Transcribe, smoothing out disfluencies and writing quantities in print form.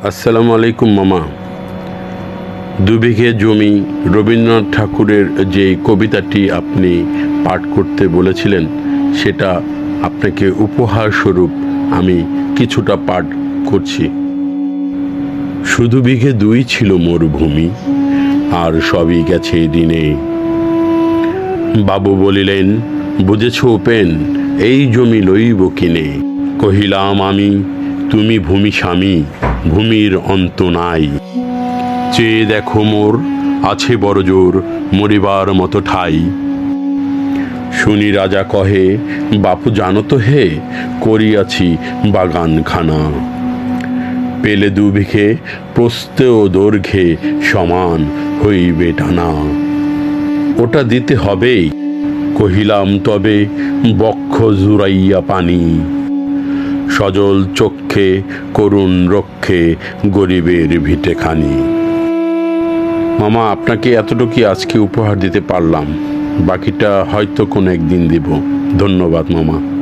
আসসালামু আলাইকুম মামা। দুবিঘে জমি রবীন্দ্রনাথ ঠাকুরের যে কবিতাটি আপনি পাঠ করতে বলেছিলেন, সেটা আপনাকে উপহার স্বরূপ আমি কিছুটা পাঠ করছি। শুধু বিঘে দুই ছিল মরুভূমি, আর সবই গেছে দিনে। বাবু বলিলেন, বুঝেছ উপেন, এই জমি লইব কিনে। কহিলাম আমি, তুমি ভূমি স্বামী, ভূমির অন্ত নাই। চেয়ে দেখো মোর, আছে বড় জোর, মরিবার মতো ঠাই। শুনি রাজা কহে, বাপু জানো তো হে, করিয়াছি বাগানখানা। পেলে দুবিঘে, প্রস্থে ও দৈর্ঘ্যে সমান হইবে টানা। ওটা দিতে হবেই। কহিলাম তবে, বক্ষ জুড়াইয়া পানি। সজল চক্ষে করুণ রক্ষে গরিবের ভিটেখানি। মামা, আপনাকে এতটুকুই আজকে উপহার দিতে পারলাম, বাকিটা হয়তো কোনো একদিন দিব। ধন্যবাদ মামা।